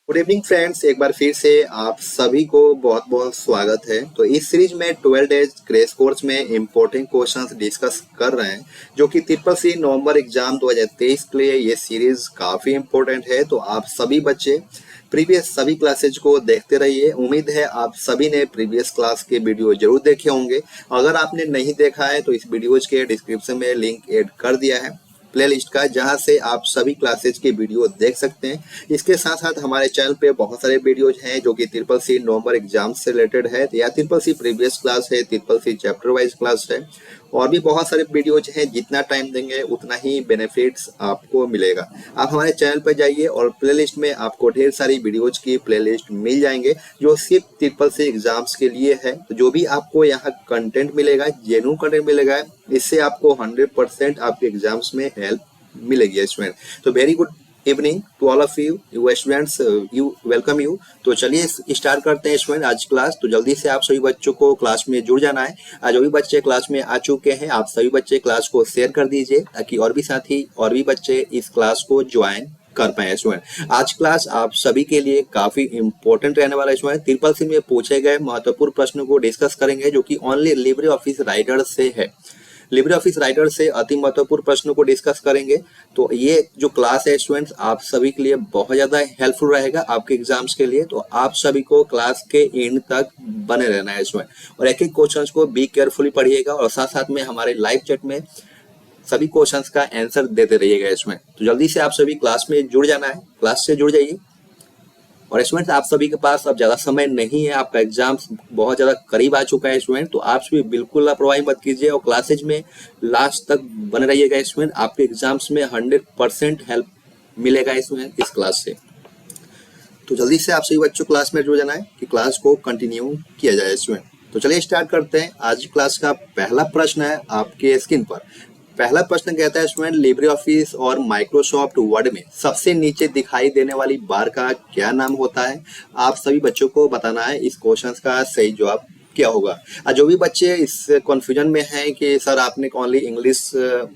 Good evening friends, एक बार फिर से आप सभी को बहुत बहुत स्वागत है। तो इस सीरीज में 12 डेज क्रेश कोर्स में इम्पोर्टेंट क्वेश्चंस डिस्कस कर रहे हैं जो कि ट्रिपल सी नवंबर एग्जाम 2023 के लिए ये सीरीज काफ़ी इम्पोर्टेंट है। तो आप सभी बच्चे प्रीवियस सभी क्लासेज को देखते रहिए। उम्मीद है आप सभी ने प्रीवियस क्लास के वीडियो जरूर देखे होंगे। अगर आपने नहीं देखा है तो इस वीडियोज के डिस्क्रिप्शन में लिंक ऐड कर दिया है प्लेलिस्ट का, जहां से आप सभी क्लासेज के वीडियो देख सकते हैं। इसके साथ साथ हमारे चैनल पे बहुत सारे वीडियोज हैं जो कि ट्रिपल सी नवंबर एग्जाम से रिलेटेड है, या ट्रिपल सी प्रीवियस क्लास है, triple C chapter wise class है, और भी बहुत सारे वीडियोज हैं। जितना टाइम देंगे उतना ही बेनिफिट्स आपको मिलेगा। आप हमारे चैनल पर जाइए और प्लेलिस्ट में आपको ढेर सारी वीडियोज की प्लेलिस्ट मिल जाएंगे जो सिर्फ ट्रिपल सी एग्जाम्स के लिए है। तो जो भी आपको यहाँ कंटेंट मिलेगा, जेन्युइन कंटेंट मिलेगा, इससे आपको 100% आपके एग्जाम्स में हेल्प मिलेगी स्टूडेंट। तो very good evening to all of you students, you welcome you. तो चलिए स्टार्ट करते हैं स्टूडेंट आज क्लास। तो जल्दी से आप सभी बच्चों को क्लास में जुड़ जाना है। आज जो भी बच्चे क्लास में आ चुके हैं, आप सभी बच्चे क्लास को शेयर कर दीजिए ताकि और भी साथी और भी बच्चे इस क्लास को ज्वाइन कर पाए स्टूडेंट। आज क्लास आप सभी के लिए काफी इंपॉर्टेंट रहने वाला है स्टूडेंट। ट्रिपल सी में पूछे गए महत्वपूर्ण प्रश्नों को डिस्कस करेंगे जो कि ओनली लिब्रे ऑफिस राइटर से है। लिब्रे ऑफिस राइटर से अति महत्वपूर्ण प्रश्नों को डिस्कस करेंगे। तो ये जो क्लास है स्टूडेंट्स आप सभी के लिए बहुत ज़्यादा हेल्पफुल रहेगा आपके एग्जाम्स के लिए। तो आप सभी को क्लास के एंड तक बने रहना है स्टूडेंट, और एक एक क्वेश्चन को बी केयरफुली पढ़िएगा और साथ साथ में हमारे लाइव चैट में सभी क्वेश्चंस का आंसर देते रहिएगा इसमें। तो जल्दी से आप सभी क्लास में जुड़ जाना है, क्लास से जुड़ जाइए। और स्टूडेंट्स आप सभी के पास अब ज़्यादा समय नहीं है, आपका एग्जाम बहुत ज़्यादा करीब आ चुका है स्टूडेंट। तो आप सभी बिल्कुल लापरवाही मत कीजिए और क्लासेज में लास्ट तक बने रहिएगा स्टूडेंट। आपके एग्जाम्स में 100% हेल्प मिलेगा इसमें इस क्लास से। तो जल्दी से आप सभी बच्चों क्लास में जुड़ जाना है कि क्लास को कंटिन्यू किया जाए स्टूडेंट। तो चलिए स्टार्ट करते हैं। आज क्लास का पहला प्रश्न है आपके स्क्रीन पर। पहला प्रश्न कहता है स्टूडेंट, लिब्रे ऑफिस और माइक्रोसॉफ्ट वर्ड में सबसे नीचे दिखाई देने वाली बार का क्या नाम होता है? आप सभी बच्चों को बताना है इस क्वेश्चन का सही जवाब क्या होगा। जो भी बच्चे इस कंफ्यूजन में हैं कि सर आपने ओनली इंग्लिश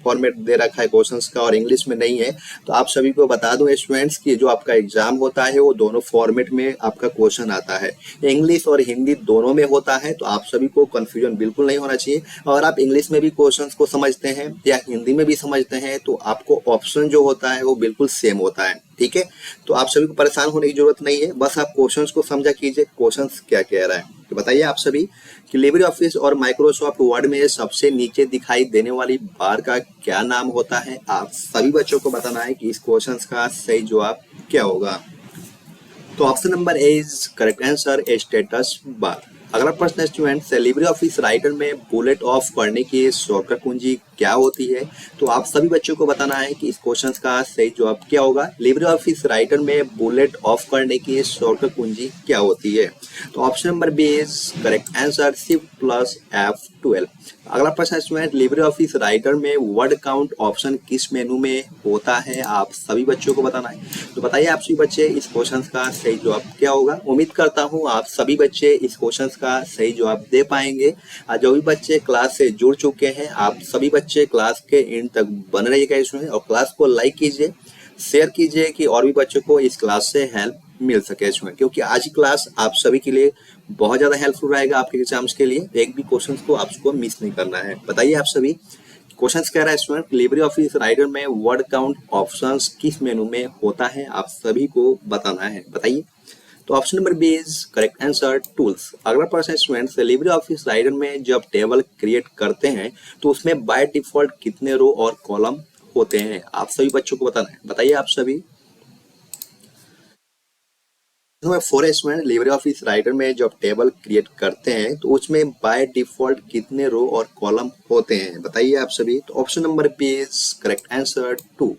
फॉर्मेट दे रखा है क्वेश्चंस का और इंग्लिश में नहीं है, तो आप सभी को बता दूं स्टूडेंट्स कि जो आपका एग्जाम होता है वो दोनों फॉर्मेट में आपका क्वेश्चन आता है, इंग्लिश और हिंदी दोनों में होता है। तो आप सभी को कंफ्यूजन बिल्कुल नहीं होना चाहिए। और आप इंग्लिश में भी क्वेश्चन को समझते हैं या हिंदी में भी समझते हैं तो आपको ऑप्शन जो होता है वो बिल्कुल सेम होता है, ठीक है। तो आप सभी को परेशान होने की जरूरत नहीं है, बस आप क्वेश्चंस को समझा कीजिए क्वेश्चंस क्या कह रहा है। तो बताइए आप सभी कि लिब्रे ऑफिस और माइक्रोसॉफ्ट वर्ड में सबसे नीचे दिखाई देने वाली बार का क्या नाम होता है? आप सभी बच्चों को बताना है कि इस क्वेश्चंस का सही जवाब क्या होगा। तो option number A is correct answer, status bar. अगला प्रश्न स्टूडेंट, लिब्रे ऑफिस राइटर में बुलेट ऑफ करने की शॉर्टकट कुंजी क्या होती है? तो आप सभी बच्चों को बताना है कि इस क्वेश्चन का सही जवाब क्या होगा। लिब्रे ऑफिस राइटर में बुलेट ऑफ करने की शॉर्टकट कुंजी क्या होती है? तो option number B is correct answer, shift plus F12। अगला प्रश्न स्टूडेंट, लिब्रे ऑफिस राइटर में वर्ड काउंट ऑप्शन किस मेनू में होता है? आप सभी बच्चों को बताना है। तो बताइए आप सभी बच्चे इस क्वेश्चन का सही जवाब क्या होगा। उम्मीद करता हूँ आप सभी बच्चे इस क्वेश्चन का सही जवाब दे पाएंगे। जो भी बच्चे क्लास से जुड़ चुके हैं आप सभी बच्चे क्लास के एंड तक बन रहिएगा इसमें, और क्लास को लाइक कीजिए, शेयर कीजिए कि और भी बच्चों को इस क्लास से हेल्प मिल सके इसमें, क्योंकि आज की क्लास आप सभी के लिए बहुत ज़्यादा हेल्पफुल रहेगा आपके एग्जाम्स के लिए। एक भी क्वेश्चन को आपको मिस नहीं करना है। बताइए आप सभी क्वेश्चन कह रहा है स्टूडेंट, लिब्रे ऑफिस राइटर में वर्ड काउंट ऑप्शंस किस मेनू में होता है? आप सभी को बताना है, बताइए। तो option number B is correct answer, tools. अगला प्रश्न स्टूडेंट्स, लिब्रे ऑफिस राइटर में जब टेबल क्रिएट करते हैं तो उसमें बाय डिफॉल्ट कितने रो और कॉलम होते हैं? आप सभी बच्चों को बताना है, बताइए आप सभी। Number 4 student, Libre Office Writer में जब टेबल क्रिएट करते हैं तो उसमें बाय डिफॉल्ट कितने रो और कॉलम होते हैं? बताइए आप सभी। तो option number B is correct answer, 2।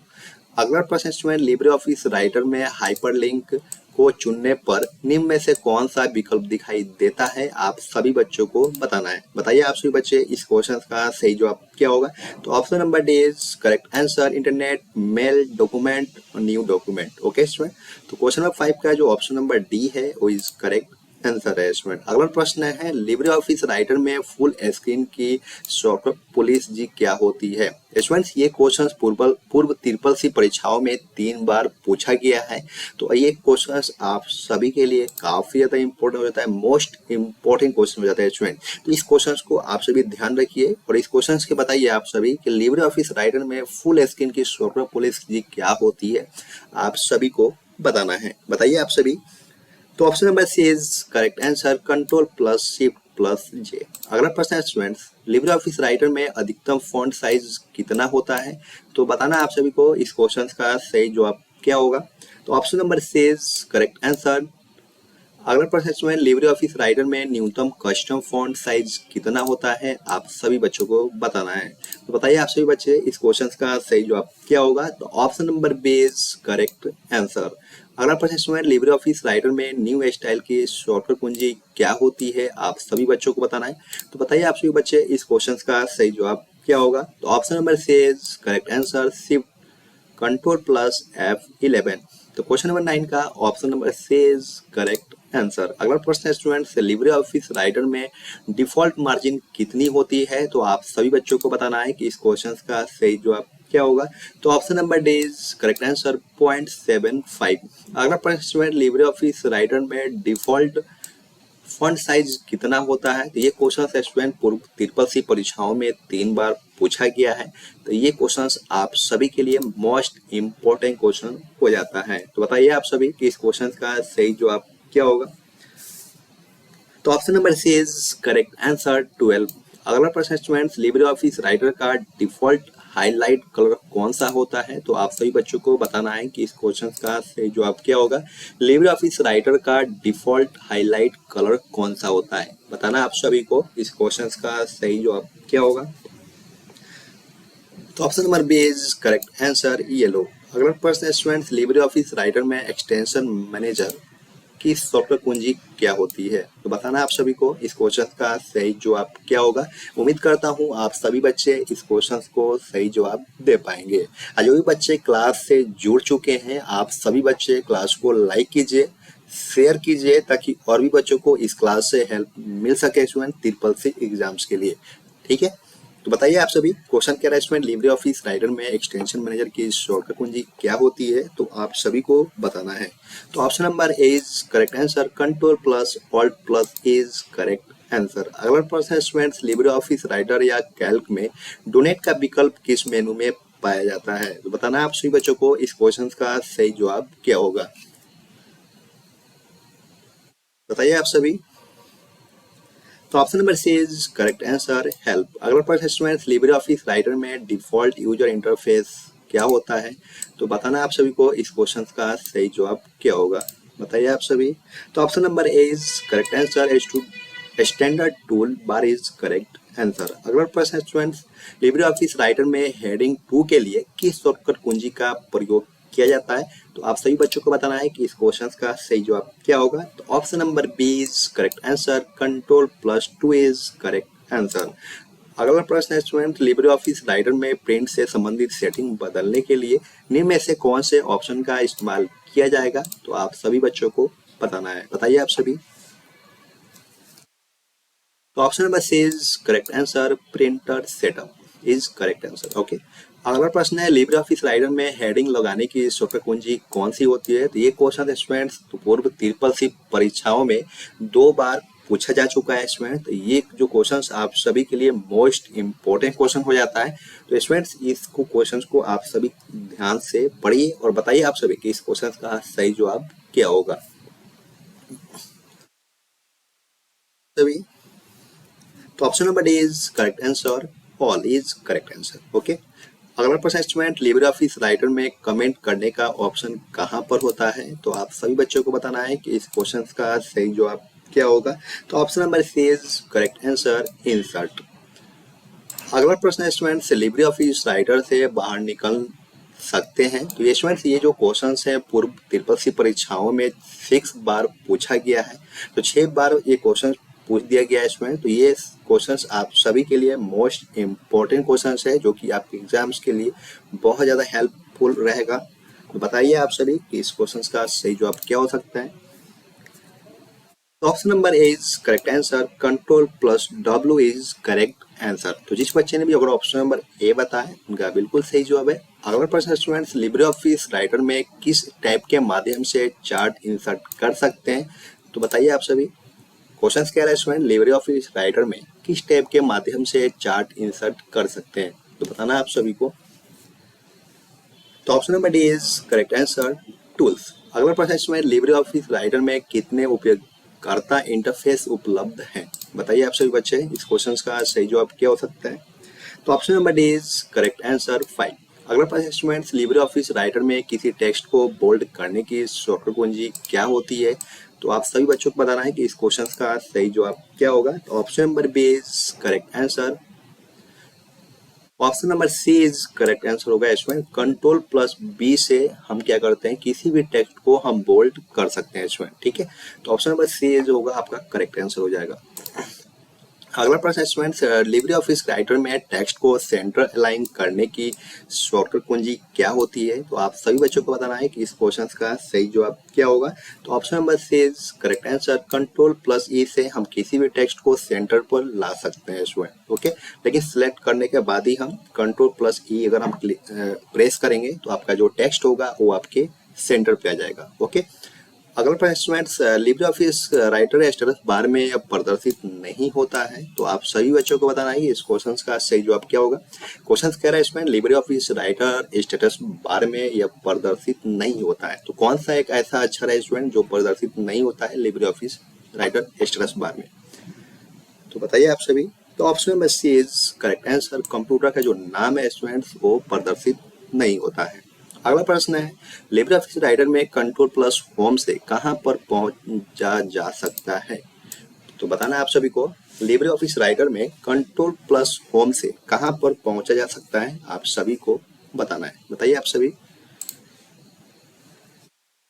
अगला प्रश्न स्टूडेंट, लिब्रे ऑफिस राइटर में हाइपरलिंक को चुनने पर निम्न में से कौन सा विकल्प दिखाई देता है? आप सभी बच्चों को बताना है, बताइए आप सभी बच्चे इस क्वेश्चन का सही जवाब क्या होगा। तो option number D is correct answer, internet, mail, document, new document. Okay student, तो क्वेश्चन नंबर 5 का जो ऑप्शन नंबर डी है वो इज करेक्ट आंसर है स्टूडेंट। अगला प्रश्न है लिब्रे ऑफिस राइटर में फुल स्क्रीन की शॉर्टकट पुलिस जी क्या होती है। स्टूडेंट्स ये क्वेश्चन पूर्व ट्रिपल सी परीक्षाओं में 3 बार पूछा गया है, तो ये क्वेश्चन आप सभी के लिए काफी ज्यादा इंपॉर्टेंट हो जाता है, मोस्ट इंपॉर्टेंट क्वेश्चन हो जाता है स्टूडेंट। तो इस क्वेश्चन को आप सभी ध्यान रखिए और इस क्वेश्चन के बताइए आप सभी कि लिब्रे ऑफिस राइटर में फुल स्क्रीन की शॉर्टकट पुलिस जी क्या होती है, आप सभी को बताना है। बताइए आप सभी। तो option number C is correct answer, control plus shift plus J. अगला प्रश्न है स्टूडेंट्स, लिब्रे ऑफिस राइटर में अधिकतम फॉन्ट साइज कितना होता है, तो बताना आप सभी को इस क्वेश्चन का सही जवाब क्या होगा। तो option number C is correct answer. अगला प्रश्न है स्टूडेंट, लिब्रे ऑफिस राइटर में न्यूनतम कस्टम फॉन्ट साइज कितना होता है, आप सभी बच्चों को बताना है। तो बताइए आप सभी बच्चे इस क्वेश्चन का सही जवाब क्या होगा। तो option number B is correct answer. अगला प्रश्न स्टूडेंट, लिब्रे ऑफिस राइटर में न्यू स्टाइल की शॉर्टकट कुंजी क्या होती है, आप सभी बच्चों को बताना है। तो बताइए आप सभी बच्चे इस क्वेश्चन का सही जवाब क्या होगा। तो option number C is correct answer, shift control plus F11। तो क्वेश्चन नंबर 9 का option number C is correct answer. अगला प्रश्न है स्टूडेंट्स, लिब्रे ऑफिस राइटर में डिफॉल्ट मार्जिन कितनी होती है, तो आप सभी बच्चों को बताना है कि इस क्वेश्चन का सही जवाब क्या होगा। तो option number D is correct answer, 0.75। अगला प्रश्न स्टूडेंट, लिब्रे ऑफिस राइटर में डिफॉल्ट फॉन्ट साइज कितना होता है, तो ये क्वेश्चन स्टूडेंट पूर्व ट्रिपल सी परीक्षाओं में 3 बार पूछा गया है, तो ये क्वेश्चन आप सभी के लिए मोस्ट इम्पोर्टेंट क्वेश्चन हो जाता है। तो बताइए आप सभी कि इस क्वेश्चन का सही जवाब क्या होगा। तो option number C is correct answer, 12। अगला प्रश्न स्टूडेंट्स, लिब्रे ऑफिस राइटर का डिफॉल्ट हाईलाइट कलर कौन सा होता है, तो आप सभी बच्चों को बताना है कि इस क्वेश्चन का सही जवाब क्या होगा। लिब्रे ऑफिस राइटर का डिफॉल्ट हाईलाइट कलर कौन सा होता है, बताना आप सभी को इस क्वेश्चन का सही जवाब क्या होगा। तो option number B is correct answer, yellow. अगला प्रश्न स्टूडेंट्स, लिब्रे ऑफिस राइटर में एक्सटेंशन मैनेजर की सॉफ्टवेयर कुंजी क्या होती है, तो बताना आप सभी को इस क्वेश्चन का सही जवाब क्या होगा। उम्मीद करता हूं आप सभी बच्चे इस क्वेश्चन को सही जवाब दे पाएंगे। आज जो भी बच्चे क्लास से जुड़ चुके हैं, आप सभी बच्चे क्लास को लाइक कीजिए, शेयर कीजिए, ताकि और भी बच्चों को इस क्लास से हेल्प मिल सके स्टूडेंट ट्रिपल सी एग्जाम्स के लिए। ठीक है, तो बताइए आप सभी क्वेश्चन क्या रहा है स्टूडेंट, लिब्रे ऑफिस राइटर में एक्सटेंशन मैनेजर की शॉर्टकट कुंजी क्या होती है, तो आप सभी को बताना है। तो option number A is correct answer, control plus alt plus is correct answer. अगला प्रश्न है स्टूडेंट्स, लिब्रे ऑफिस राइटर या कैल्क में डोनेट का विकल्प किस मेनू में पाया जाता है, तो बताना आप सभी बच्चों को इस क्वेश्चन का सही जवाब क्या होगा। बताइए आप सभी। तो option number C is correct answer, help. अगला प्रश्न स्टूडेंट्स, लिब्रे ऑफिस राइटर में डिफॉल्ट यूजर इंटरफेस क्या होता है, तो बताना आप सभी को इस क्वेश्चन का सही जवाब क्या होगा। बताइए आप सभी। तो option number A is correct answer, standard tool bar is correct answer. अगला प्रश्न स्टूडेंट्स, लिब्रे ऑफिस राइटर में हेडिंग 2 के लिए किस शॉर्टकट कुंजी का प्रयोग किया जाता है, तो आप सभी बच्चों को बताना है कि इस क्वेश्चन का सही जवाब क्या होगा। तो option number B is correct answer, control plus 2 is correct answer. अगला प्रश्न है स्टूडेंट, लिब्रे ऑफिस राइटर में प्रिंट से संबंधित सेटिंग बदलने के लिए निम्न में से कौन से ऑप्शन का इस्तेमाल किया जाएगा, तो आप सभी बच्चों को बताना है। बताइए आप सभी। तो option number C is correct answer, printer setup is correct answer. Okay, अगला प्रश्न है, लिब्रे ऑफिस राइटर में हेडिंग लगाने की सॉफ्टवेयर कुंजी कौन सी होती है, तो ये क्वेश्चन स्टूडेंट्स पूर्व ट्रिपल सी परीक्षाओं में 2 बार पूछा जा चुका है स्टूडेंट। तो ये जो क्वेश्चन आप सभी के लिए मोस्ट इंपॉर्टेंट क्वेश्चन हो जाता है। तो स्टूडेंट्स इसको क्वेश्चन को आप सभी ध्यान से पढ़िए और बताइए आप सभी कि इस क्वेश्चन का सही जवाब क्या होगा। सभी। तो option number D is correct answer, all is correct answer. Okay, अगला प्रश्न स्टूडेंट, लिब्रे ऑफिस राइटर में कमेंट करने का ऑप्शन कहां पर होता है, तो आप सभी बच्चों को बताना है कि इस क्वेश्चन का सही जवाब क्या होगा। तो option number C is correct answer, insert. अगला प्रश्न स्टूडेंट्स, लिब्रे ऑफिस राइटर से बाहर निकल सकते हैं, तो ये स्टूडेंट्स ये जो क्वेश्चन है पूर्व ट्रिपल सी परीक्षाओं में 6 बार पूछा गया है, तो 6 बार ये क्वेश्चन पूछ दिया गया है स्टूडेंट। तो ये क्वेश्चंस आप सभी के लिए मोस्ट इम्पोर्टेंट क्वेश्चंस है, जो कि आपके एग्जाम्स के लिए बहुत ज़्यादा हेल्पफुल रहेगा। तो बताइए आप सभी कि इस क्वेश्चंस का सही जवाब क्या हो सकता है। तो option number A is correct answer, control plus W is correct answer. तो जिस बच्चे ने भी अगर ऑप्शन नंबर ए बताया उनका बिल्कुल सही जवाब है। अगला प्रश्न स्टूडेंट्स, लिब्रे ऑफिस राइटर में किस टाइप के माध्यम से चार्ट इंसर्ट कर सकते हैं? तो बताइए आप सभी। क्वेश्चन कह रहा है स्टूडेंट, लिब्रे ऑफिस राइटर में किस टाइप के माध्यम से चार्ट इंसर्ट कर सकते हैं? तो बताना आप सभी को। तो option number D is correct answer, tools. अगला प्रश्न है, लिब्रे ऑफिस राइटर में कितने उपयोगकर्ता इंटरफेस उपलब्ध हैं? बताइए आप सभी बच्चे, इस क्वेश्चन का सही जवाब क्या हो सकता है? तो option number D is correct answer, 5। अगला प्रश्न स्टूडेंट्स, लिब्रे ऑफिस राइटर में किसी टेक्स्ट को बोल्ड करने की शॉर्टकट कुंजी क्या होती है? तो आप सभी बच्चों को बताना है कि इस क्वेश्चन का सही जवाब क्या होगा। तो option number B is correct answer, option number C is correct answer होगा इसमें। कंट्रोल प्लस बी से हम क्या करते हैं, किसी भी टेक्स्ट को हम बोल्ड कर सकते हैं इसमें, ठीक है। तो ऑप्शन नंबर सी जो होगा आपका करेक्ट आंसर हो जाएगा। अगला प्रश्न स्टूडेंट्स, लिब्रे ऑफिस राइटर में टेक्स्ट को सेंटर अलाइन करने की शॉर्टकट कुंजी क्या होती है? तो आप सभी बच्चों को बताना है कि इस क्वेश्चन का सही जवाब क्या होगा। तो option number C is correct answer, control plus E से हम किसी भी टेक्स्ट को सेंटर पर ला सकते हैं स्टूडेंट, ओके। लेकिन सिलेक्ट करने के बाद ही हम कंट्रोल प्लस ई अगर हम प्रेस करेंगे तो आपका जो टेक्स्ट होगा वो आपके सेंटर पे आ जाएगा, ओके। अगला प्रश्न students, Libre Office Writer status bar में अब प्रदर्शित नहीं होता है। तो आप सभी बच्चों को बताना है इस क्वेश्चन का सही जवाब क्या होगा। क्वेश्चन कह रहा है इसमें, Libre Office Writer status bar में यह प्रदर्शित नहीं होता है। तो कौन सा एक ऐसा अक्षर है स्टूडेंट जो प्रदर्शित नहीं होता है Libre Office Writer status bar में? तो बताइए आप सभी। तो option number C is correct answer, computer का जो नाम है स्टूडेंट्स वो प्रदर्शित नहीं होता है। अगला प्रश्न है, लिब्रे ऑफिस राइटर में कंट्रोल प्लस होम से कहां पर पहुंचा जा सकता है? तो बताना है आप सभी को, लिब्रे ऑफिस राइटर में कंट्रोल प्लस होम से कहां पर पहुंचा जा सकता है? आप सभी को बताना है, बताइए आप सभी।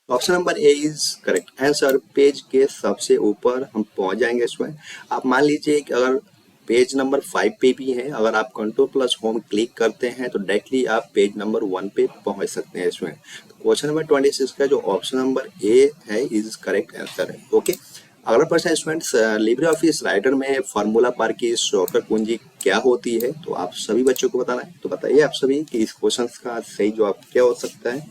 Option number A is correct answer, page के सबसे ऊपर हम पहुंच जाएंगे इसमें। आप मान लीजिए कि अगर पेज नंबर 5 पे भी है, अगर आप कंट्रोल प्लस होम क्लिक करते हैं तो डायरेक्टली आप पेज नंबर 1 पे पहुंच सकते हैं इसमें। क्वेश्चन नंबर 26 का जो ऑप्शन नंबर ए है इज करेक्ट आंसर है, ओके। अगला प्रश्न है स्टूडेंट्स, लिब्रे ऑफिस राइटर में फार्मूला बार की शॉर्टकट कुंजी क्या होती है? तो आप सभी बच्चों को बताना है। तो बताइए आप सभी कि इस क्वेश्चन का सही जवाब क्या हो सकता है,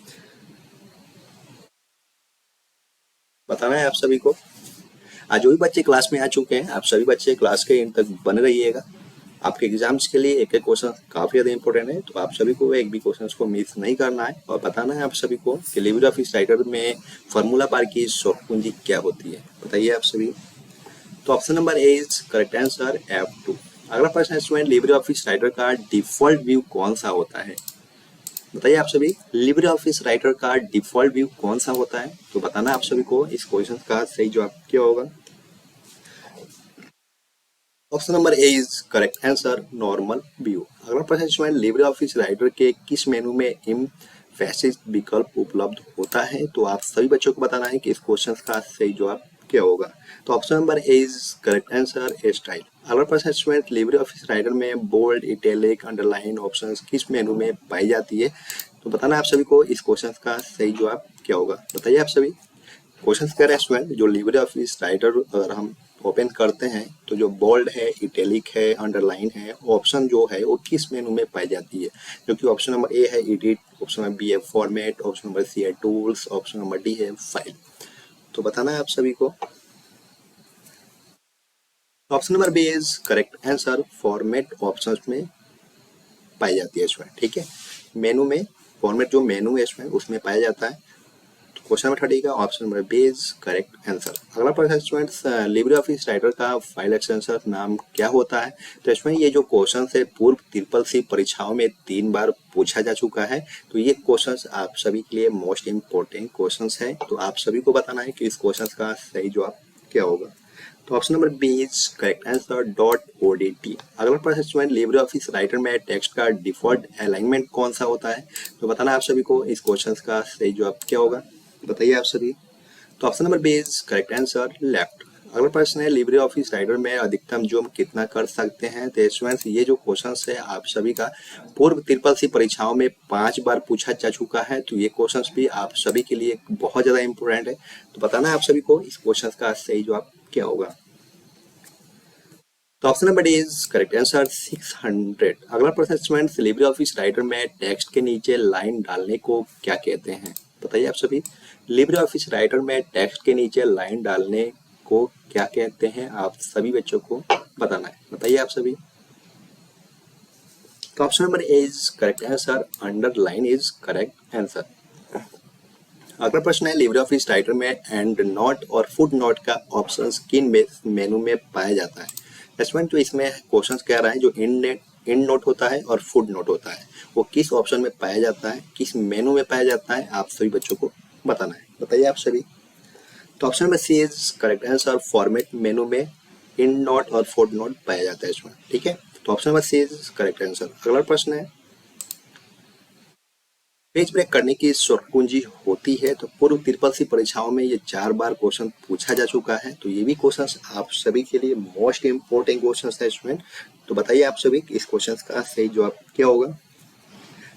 बताना है आप सभी को। आज जो भी बच्चे क्लास में आ चुके हैं, आप सभी बच्चे क्लास के एंड तक बने रहिएगा। आपके एग्जाम्स के लिए एक एक क्वेश्चन काफी ज्यादा इंपॉर्टेंट है, तो आप सभी को एक भी क्वेश्चन को मिस नहीं करना है और बताना है आप सभी को कि लिब्रे ऑफिस राइटर में फार्मूला बार की शॉर्ट कुंजी क्या होती है। बताइए आप सभी। तो option number A is correct answer, F2। अगला प्रश्न है स्टूडेंट, लिब्रे ऑफिस राइटर का डिफॉल्ट व्यू कौन सा होता है? बताइए आप सभी, लिब्रे ऑफिस राइटर का डिफॉल्ट व्यू कौन सा होता है? तो बताना आप सभी को इस क्वेश्चन का सही जवाब क्या होगा। Option number A is correct answer, normal view. अगला प्रश्न है, लिब्रे ऑफिस राइटर के किस मेनू में एम्फेसिस विकल्प उपलब्ध होता है? तो आप सभी बच्चों को बताना है कि इस क्वेश्चन का सही जवाब क्या होगा। तो option number A is correct answer, A style. अगला प्रश्न है, लिब्रे ऑफिस राइटर में बोल्ड, इटैलिक, अंडरलाइन ऑप्शंस किस मेनू में पाई जाती है? तो बताना आप सभी को इस क्वेश्चन का सही जवाब क्या होगा। बताइए आप सभी। क्वेश्चन कह रहे हैं स्टूडेंट, जो लिब्रे ऑफिस राइटर अगर हम ओपन करते हैं तो जो बोल्ड है, इटैलिक है, अंडरलाइन है, ऑप्शन जो है वो किस मेनू में पाई जाती है? जो कि ऑप्शन नंबर ए है एडिट, ऑप्शन नंबर बी है फॉर्मेट, ऑप्शन नंबर सी है टूल्स, ऑप्शन नंबर डी है फाइल। तो बताना है आप सभी को। Option number B is correct answer, format option में पाई जाती है इसमें, ठीक है। मेनू में फॉर्मेट जो मेनू है इसमें उसमें पाया जाता है। क्वेश्चन नंबर 30 का option number B is correct answer. अगला प्रश्न स्टूडेंट्स, लिब्रे ऑफिस राइटर का फाइल एक्सटेंशन नाम क्या होता है? तो इसमें ये जो क्वेश्चन है पूर्व ट्रिपल सी परीक्षाओं में 3 बार पूछा जा चुका है, तो ये क्वेश्चन आप सभी के लिए मोस्ट इम्पोर्टेंट क्वेश्चन है। तो आप सभी को बताना है कि इस क्वेश्चन का सही जवाब क्या होगा। तो option number B is correct answer, .odt। अगला प्रश्न स्टूडेंट, लिब्रे ऑफिस राइटर में टेक्स्ट का डिफॉल्ट अलाइनमेंट कौन सा होता है? तो बताना आप सभी को इस क्वेश्चन का सही जवाब क्या होगा। बताइए आप सभी। तो option number B is correct answer, left. अगला प्रश्न है, लिब्रे ऑफिस राइटर में अधिकतम जूम कितना कर सकते हैं? तो स्टूडेंट्स ये जो क्वेश्चन है आप सभी का पूर्व ट्रिपल सी परीक्षाओं में 5 बार पूछा जा चुका है, तो ये क्वेश्चन भी आप सभी के लिए बहुत ज्यादा इंपॉर्टेंट है। तो बताना है आप सभी को इस क्वेश्चन का सही जवाब क्या होगा? तो option number D is correct answer 600। अगला प्रश्न स्टूडेंट्स, लिब्रे ऑफिस राइटर में टेक्स्ट के नीचे लाइन डालने को क्या कहते हैं? बताइए आप सभी। लिब्रे ऑफिस राइटर में टेक्स्ट के नीचे लाइन डालने को क्या कहते हैं? आप सभी बच्चों को बताना है। बताइए आप सभी। तो option number A is correct answer, underline is correct answer. अगला प्रश्न है, लिब्रे ऑफिस राइटर में एंड नोट और फुट नोट का ऑप्शन किन मेनू में पाया जाता है? स्टूडेंट तो इसमें क्वेश्चन कह रहा है जो इन नोट होता है और फुट नोट होता है वो किस ऑप्शन में पाया जाता है, किस मेनू में पाया जाता है, आप सभी बच्चों को बताना है। बताइए आप सभी। तो option number C is correct answer, format menu में इन नोट और फुट नोट पाया जाता है इसमें। ठीक है, तो option number C is correct answer. अगला प्रश्न है, पेज ब्रेक करने की शॉर्ट कुंजी होती है। तो पूर्व ट्रिपल सी परीक्षाओं में ये 4 बार क्वेश्चन पूछा जा चुका है, तो ये भी क्वेश्चन आप सभी के लिए मोस्ट इंपोर्टेंट क्वेश्चन है स्टूडेंट। तो बताइए आप सभी इस क्वेश्चन का सही जवाब क्या होगा?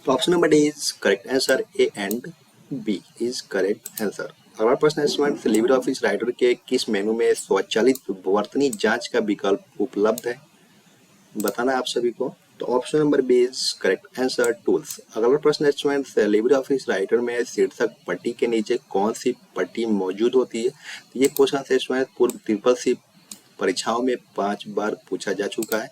तो option number D is correct answer, A and B is correct answer. अगला प्रश्न है स्टूडेंट, लिब्रे ऑफिस राइटर के किस मेनू में स्वचालित वर्तनी जांच का विकल्प उपलब्ध है? बताना आप सभी को। तो option number B is correct answer, tools. अगला प्रश्न है स्टूडेंट्स, लिब्रे ऑफिस राइटर में शीर्षक पट्टी के नीचे कौन सी पट्टी मौजूद होती है? तो ये क्वेश्चन है स्टूडेंट पूर्व ट्रिपल सी परीक्षाओं में 5 बार पूछा जा चुका है।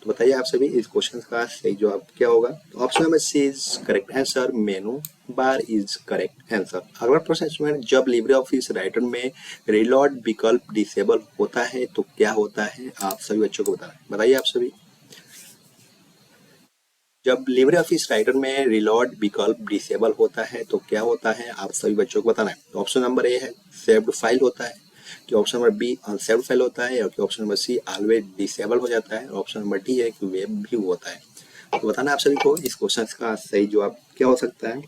तो बताइए आप सभी इस क्वेश्चन का सही जवाब क्या होगा? तो option number C is correct answer, menu bar is correct answer. अगला प्रश्न स्टूडेंट, जब लिब्रे ऑफिस राइटर में रिलोड विकल्प डिसेबल होता है तो क्या होता है? आप सभी बच्चों को बताना। बताइए आप सभी। जब लिब्रे ऑफिस राइटर में रिलोड विकल्प डिसेबल होता है तो क्या होता है? आप सभी बच्चों को बताना है। तो ऑप्शन नंबर ए है सेव्ड फाइल होता है, कि option number B unsaved file होता है, और कि option number C always disable हो जाता है, और ऑप्शन नंबर डी है कि वेब व्यू होता है। तो बताना आप सभी को इस क्वेश्चन का सही जवाब क्या हो सकता है?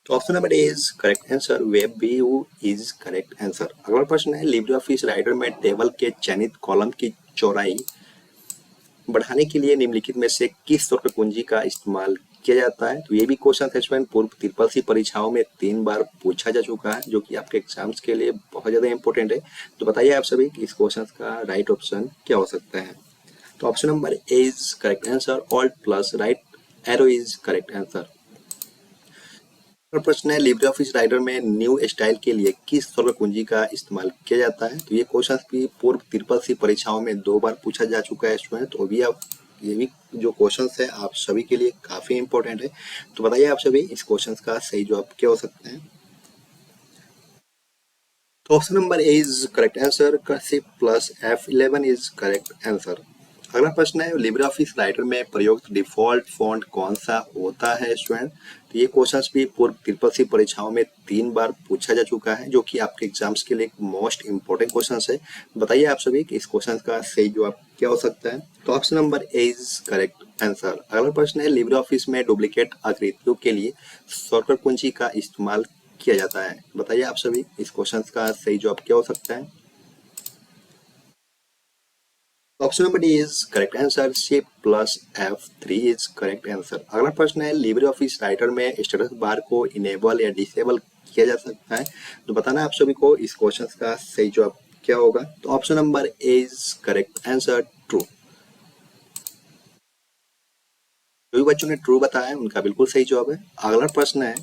तो option number A is correct answer, web view is correct answer. अगला प्रश्न है, लिब्रे ऑफिस राइटर में टेबल के चयनित कॉलम की चौड़ाई बढ़ाने के लिए निम्नलिखित में से किस शॉर्ट कुंजी का इस्तेमाल किया जाता है? तो ये भी क्वेश्चन है स्टूडेंट पूर्व ट्रिपल सी परीक्षाओं में 3 बार पूछा जा चुका है, जो कि आपके एग्जाम्स के लिए बहुत ज्यादा इंपॉर्टेंट है। तो बताइए आप सभी कि इस क्वेश्चन का राइट ऑप्शन क्या हो सकता है? तो option number A is correct answer, alt plus right arrow is correct answer. प्रश्न है, लिब्रे ऑफिस राइटर में न्यू स्टाइल के लिए किस शॉर्ट कुंजी का इस्तेमाल किया जाता है? तो ये क्वेश्चन भी पूर्व ट्रिपल सी परीक्षाओं में 2 बार पूछा जा चुका है स्टूडेंट। तो भी आप ये भी जो क्वेश्चन है आप सभी के लिए काफी इंपॉर्टेंट है। तो बताइए आप सभी इस क्वेश्चन का सही जवाब क्या हो सकता है? तो option number A is correct answer, cursive plus F11 is correct answer. अगला प्रश्न है, लिब्रे ऑफिस राइटर में प्रयुक्त डिफॉल्ट फॉन्ट कौन सा होता है स्टूडेंट? तो ये क्वेश्चन भी पूर्व ट्रिपल सी परीक्षाओं में 3 बार पूछा जा चुका है, जो कि आपके एग्जाम्स के लिए एक मोस्ट इंपॉर्टेंट क्वेश्चन है। बताइए आप सभी कि इस क्वेश्चन का सही जवाब क्या हो सकता है? तो option number A is correct answer. अगला प्रश्न है, लिब्रे ऑफिस में डुप्लीकेट आकृतियों के लिए शॉर्टकट कुंजी का इस्तेमाल किया जाता है। बताइए आप सभी इस क्वेश्चन का सही जवाब क्या हो सकता है? Option number D is correct answer, shift plus F3 is correct answer. अगला प्रश्न है, लिब्रे ऑफिस राइटर में स्टेटस बार को इनेबल या डिसेबल किया जा सकता है। तो बताना आप सभी को इस क्वेश्चन का सही जवाब क्या होगा? तो option number A is correct answer, true. जो भी बच्चों ने ट्रू बताया है उनका बिल्कुल सही जवाब है। अगला प्रश्न है,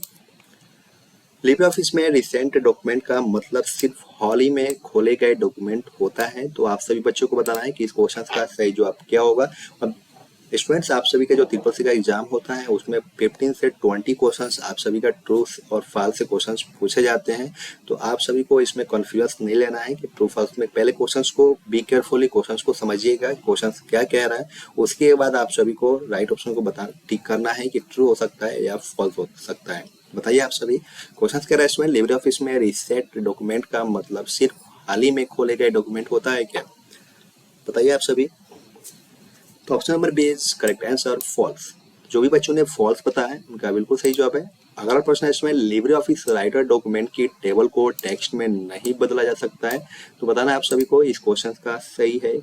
लिब्रे ऑफिस में रिसेंट डॉक्यूमेंट का मतलब सिर्फ हाल ही में खोले गए डॉक्यूमेंट होता है। तो आप सभी बच्चों को बताना है कि इस क्वेश्चन का सही जवाब क्या होगा। अब स्टूडेंट्स आप सभी का जो ट्रिपल सी का एग्जाम होता है उसमें 15 से 20 क्वेश्चंस आप सभी का ट्रू और फॉल्स से क्वेश्चंस पूछे जाते हैं। तो आप सभी को इसमें कन्फ्यूजन नहीं लेना है कि ट्रू फॉल्स में। पहले क्वेश्चंस को बी केयरफुली क्वेश्चंस को समझिएगा, क्वेश्चंस क्या कह रहा है, उसके बाद आप सभी को राइट ऑप्शन को बता टिक करना है कि ट्रू हो सकता है या फॉल्स हो सकता है। बताइए आप सभी क्वेश्चन कह रहे हैं इसमें लिब्रे ऑफिस में रिसेंट डॉक्यूमेंट का मतलब सिर्फ हाल ही में खोले गए डॉक्यूमेंट होता है क्या? बताइए आप सभी। तो option number B is correct answer, false. जो भी बच्चों ने फॉल्स बताया है उनका बिल्कुल सही जवाब है। अगला प्रश्न है इसमें, लिब्रे ऑफिस राइटर डॉक्यूमेंट की टेबल को टेक्स्ट में नहीं बदला जा सकता है। तो बताना आप सभी को इस क्वेश्चन का सही है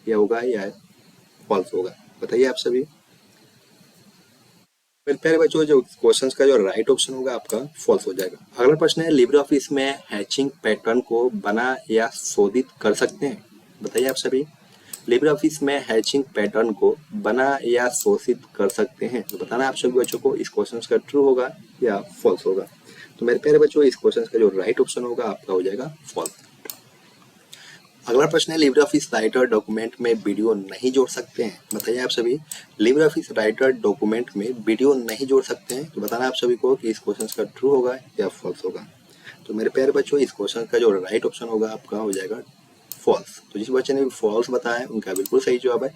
या होगा या फॉल्स होगा। बताइए आप सभी। मेरे प्यारे बच्चों, जो क्वेश्चन का जो राइट ऑप्शन होगा आपका फॉल्स हो जाएगा। अगला प्रश्न है, लिब्रे ऑफिस में हैचिंग पैटर्न को बना या शोधित कर सकते हैं? बताइए आप सभी, लिब्रे ऑफिस में हैचिंग पैटर्न को बना या शोधित कर सकते हैं? तो बताना आप सभी बच्चों को इस क्वेश्चन का ट्रू होगा या फॉल्स होगा। तो मेरे प्यारे बच्चों, इस क्वेश्चन का जो राइट ऑप्शन होगा आपका हो जाएगा फॉल्स। अगला प्रश्न है, लिब्रे ऑफिस राइटर डॉक्यूमेंट में वीडियो नहीं जोड़ सकते हैं? बताइए आप सभी, लिब्रे ऑफिस राइटर डॉक्यूमेंट में वीडियो नहीं जोड़ सकते हैं? तो बताना आप सभी को कि इस क्वेश्चन का ट्रू होगा या फॉल्स होगा। तो मेरे प्यारे बच्चों, इस क्वेश्चन का जो राइट ऑप्शन होगा आपका हो जाएगा फॉल्स। तो जिस बच्चे ने फॉल्स बताया है उनका बिल्कुल सही जवाब है।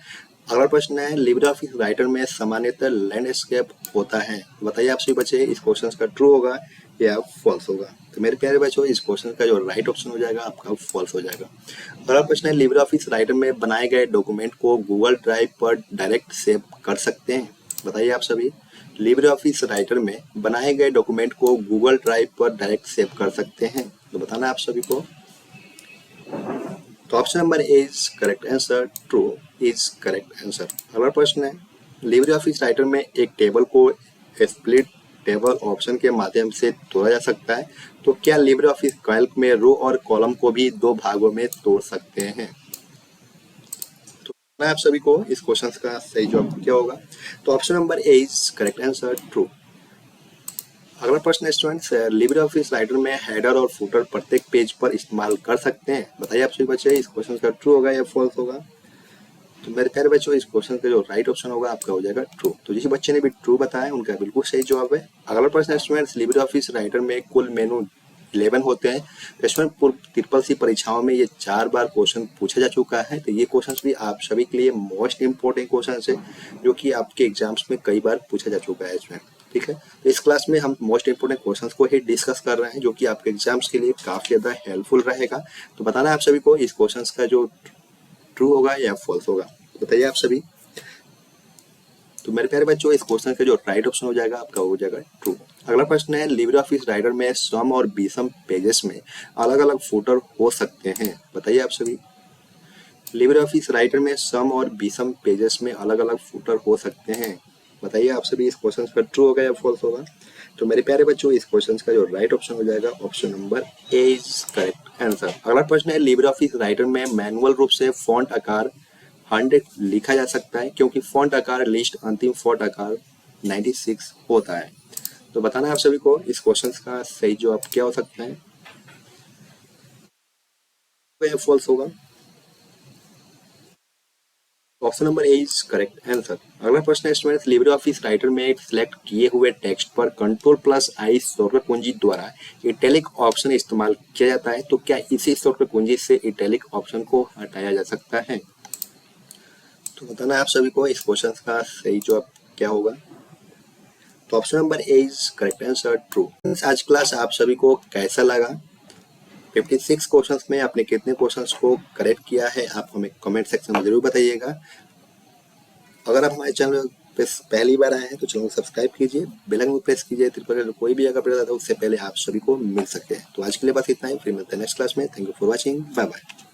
अगला प्रश्न है, लिब्रे ऑफिस राइटर में सामान्यतः लैंडस्केप होता है? तो बताइए आप सभी बच्चे, इस क्वेश्चन का ट्रू होगा या फॉल्स होगा। तो मेरे प्यारे बच्चों, इस क्वेश्चन का जो राइट ऑप्शन हो जाएगा आपका फॉल्स हो जाएगा। अगला प्रश्न है, लिब्रे ऑफिस राइटर में बनाए गए डॉक्यूमेंट को गूगल ड्राइव पर डायरेक्ट सेव कर सकते हैं? बताइए आप सभी, लिब्रे ऑफिस राइटर में बनाए गए डॉक्यूमेंट को गूगल ड्राइव पर डायरेक्ट सेव कर सकते हैं? तो बताना आप सभी को। तो option number A is correct answer, true is correct answer. अगला प्रश्न है, लिब्रे ऑफिस राइटर में एक टेबल को स्प्लिट टेबल ऑप्शन के माध्यम से तोड़ा जा सकता है, तो क्या लिब्रे ऑफिस कैल्क में रो और कॉलम को भी दो भागों में तोड़ सकते हैं? तो मैं आप सभी को इस क्वेश्चन का सही जवाब क्या होगा। तो option number A is correct answer, true. अगला प्रश्न है स्टूडेंट्स, लिब्रे ऑफिस राइटर में हेडर और फुटर प्रत्येक पेज पर इस्तेमाल कर सकते हैं? बताइए आप सभी बच्चे, इस क्वेश्चन का ट्रू होगा या फॉल्स होगा। तो मेरे प्यारे बच्चों, इस क्वेश्चन का जो राइट ऑप्शन होगा आपका हो जाएगा ट्रू। तो जिस बच्चे ने भी ट्रू बताया उनका बिल्कुल सही जवाब है। अगला प्रश्न है स्टूडेंट्स, लिब्रे ऑफिस राइटर में कुल मेनू 11 होते हैं। स्टूडेंट, पूर्व ट्रिपल सी परीक्षाओं में ये 4 बार क्वेश्चन पूछा जा चुका है, तो ये क्वेश्चन भी आप सभी के लिए मोस्ट इंपॉर्टेंट क्वेश्चन है जो कि आपके एग्जाम्स में कई बार पूछा जा चुका है स्टूडेंट। ठीक है, तो इस क्लास में हम मोस्ट इंपोर्टेंट क्वेश्चंस को ही डिस्कस कर रहे हैं जो कि आपके एग्जाम्स के लिए काफी ज्यादा हेल्पफुल रहेगा। तो बताना आप सभी को इस क्वेश्चंस का जो ट्रू होगा या फॉल्स होगा, बताइए आप सभी। तो मेरे प्यारे बच्चों, इस क्वेश्चन का जो राइट ऑप्शन हो जाएगा आपका हो जाएगा ट्रू। अगला प्रश्न है, लिब्रे ऑफिस राइटर में सम और विषम पेजेस में अलग अलग फुटर हो सकते हैं? बताइए आप सभी, लिब्रे ऑफिस राइटर में सम और विषम पेजेस में अलग अलग फुटर हो सकते हैं? बताइए आप सभी, इस क्वेश्चन का ट्रू होगा या फॉल्स होगा। तो मेरे प्यारे बच्चों, इस क्वेश्चन का जो राइट ऑप्शन हो जाएगा option number A is correct answer. अगला प्रश्न है, लिब्रे ऑफिस राइटर में मैनुअल रूप से फॉन्ट आकार 100 लिखा जा सकता है क्योंकि फॉन्ट आकार लिस्ट अंतिम फॉन्ट आकार 96 होता है। तो बताना आप सभी को इस क्वेश्चन का सही जवाब क्या हो सकता है, फॉल्स होगा। Option number A is correct answer. अगला प्रश्न है स्टूडेंट्स, लिब्रे ऑफिस राइटर में सिलेक्ट किए हुए टेक्स्ट पर कंट्रोल+I शॉर्टकट कुंजी द्वारा इटैलिक ऑप्शन इस्तेमाल किया जाता है, तो क्या इसी शॉर्टकट कुंजी से इटैलिक ऑप्शन को हटाया जा सकता है? तो बताना आप सभी को इस क्वेश्चन का सही जवाब क्या होगा। तो option number A is correct answer, true. आज क्लास आप सभी को कैसा लगा? 56 क्वेश्चंस में आपने कितने क्वेश्चंस को करेक्ट किया है आप हमें कमेंट सेक्शन में जरूर बताइएगा। अगर आप हमारे चैनल पे पहली बार आए हैं तो चैनल को सब्सक्राइब कीजिए, बेल आइकन को प्रेस कीजिए, ताकि कोई भी अगर अपडेट आता है उससे पहले आप सभी को मिल सके। तो आज के लिए बस इतना ही, फिर मिलते हैं नेक्स्ट क्लास में। Thank you for watching, bye bye.